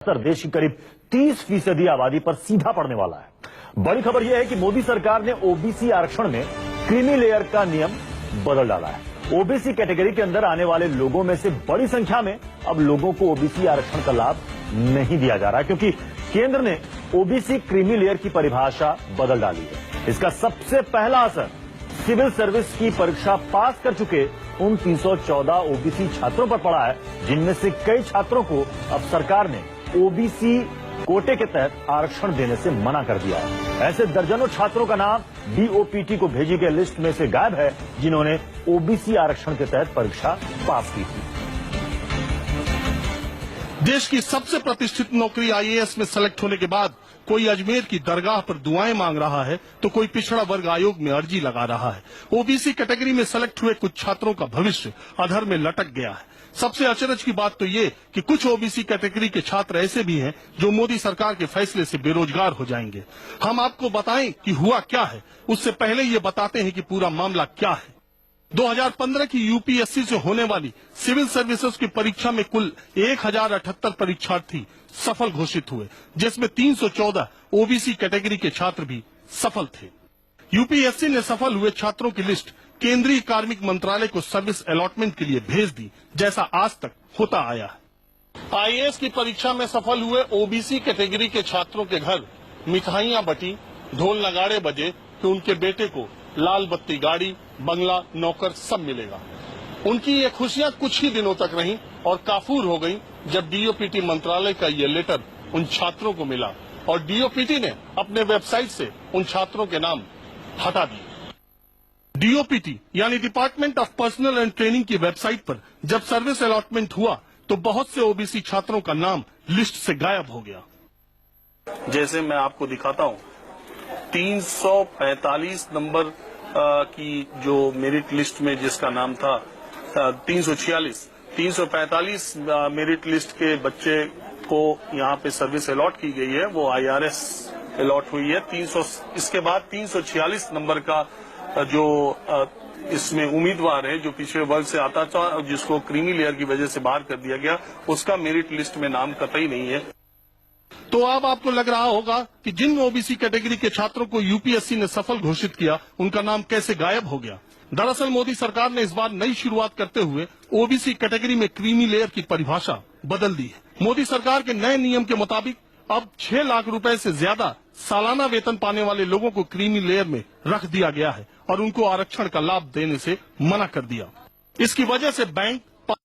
असर देश की करीब 30% आबादी पर सीधा पड़ने वाला है। बड़ी खबर यह है कि मोदी सरकार ने ओबीसी आरक्षण में क्रीमी लेयर का नियम बदल डाला है। ओबीसी कैटेगरी के अंदर आने वाले लोगों में से बड़ी संख्या में अब लोगों को ओबीसी आरक्षण का लाभ नहीं दिया जा रहा है, क्योंकि केंद्र ने ओबीसी क्रीमी लेयर की परिभाषा बदल डाली है। इसका सबसे पहला असर सिविल सर्विस की परीक्षा पास कर चुके उन 314 ओबीसी छात्रों पर पड़ा है, जिनमें से कई छात्रों को अब सरकार ने ओबीसी कोटे के तहत आरक्षण देने से मना कर दिया है। ऐसे दर्जनों छात्रों का नाम डीओपीटी को भेजी गई लिस्ट में से गायब है, जिन्होंने ओबीसी आरक्षण के तहत परीक्षा पास की थी। देश की सबसे प्रतिष्ठित नौकरी आईएएस में सेलेक्ट होने के बाद कोई अजमेर की दरगाह पर दुआएं मांग रहा है, तो कोई पिछड़ा वर्ग आयोग में अर्जी लगा रहा है। ओबीसी कैटेगरी में सेलेक्ट हुए कुछ छात्रों का भविष्य अधर में लटक गया है। सबसे अचरज की बात तो ये कि कुछ ओबीसी कैटेगरी के छात्र ऐसे भी हैं जो मोदी सरकार के फैसले से बेरोजगार हो जाएंगे। हम आपको बताएं कि हुआ क्या है, उससे पहले ये बताते हैं कि पूरा मामला क्या है। 2015 की यूपीएससी से होने वाली सिविल सर्विसेज की परीक्षा में कुल 1078 परीक्षार्थी सफल घोषित हुए, जिसमें 314 ओबीसी कैटेगरी के छात्र भी सफल थे। यूपीएससी ने सफल हुए छात्रों की लिस्ट केंद्रीय कार्मिक मंत्रालय को सर्विस अलॉटमेंट के लिए भेज दी, जैसा आज तक होता आया है। आईएएस की परीक्षा में सफल हुए ओबीसी कैटेगरी के छात्रों के घर मिठाइयां बटी, ढोल नगाड़े बजे कि उनके बेटे को लाल बत्ती गाड़ी, बंगला, नौकर सब मिलेगा। उनकी ये खुशियां कुछ ही दिनों तक रहीं और काफूर हो गईं जब डीओपीटी मंत्रालय का ये लेटर उन छात्रों को मिला और डीओपीटी ने अपने वेबसाइट से उन छात्रों के नाम हटा दिए। डीओपीटी यानी department of personal and training की वेबसाइट पर जब सर्विस अलॉटमेंट हुआ तो बहुत से ओबीसी छात्रों का नाम लिस्ट से गायब हो गया। जैसे मैं आपको दिखाता हूँ, 345 नंबर की जो मेरिट लिस्ट में जिसका नाम था 345 मेरिट लिस्ट के बच्चे को यहाँ पे सर्विस अलॉट की गई है, वो आईआरएस अलॉट हुई है। 300 इसके बाद 346 नंबर का जो इसमें उम्मीदवार है जो पिछड़े वर्ग से आता था और जिसको क्रीमी लेयर की वजह से बाहर कर दिया गया, उसका मेरिट लिस्ट में नाम कतई नहीं है। तो अब आपको लग रहा होगा कि जिन ओबीसी कैटेगरी के छात्रों को यूपीएससी ने सफल घोषित किया, उनका नाम कैसे गायब हो गया। दरअसल मोदी सरकार ने इस बार नई शुरुआत करते हुए ओबीसी कैटेगरी में क्रीमी लेयर की परिभाषा बदल दी है। मोदी सरकार के नए नियम के मुताबिक अब 6 लाख रुपए से ज्यादा सालाना वेतन पाने वाले लोगों को क्रीमी लेयर में रख दिया गया है और उनको आरक्षण का लाभ देने से मना कर दिया। इसकी वजह से बैंक,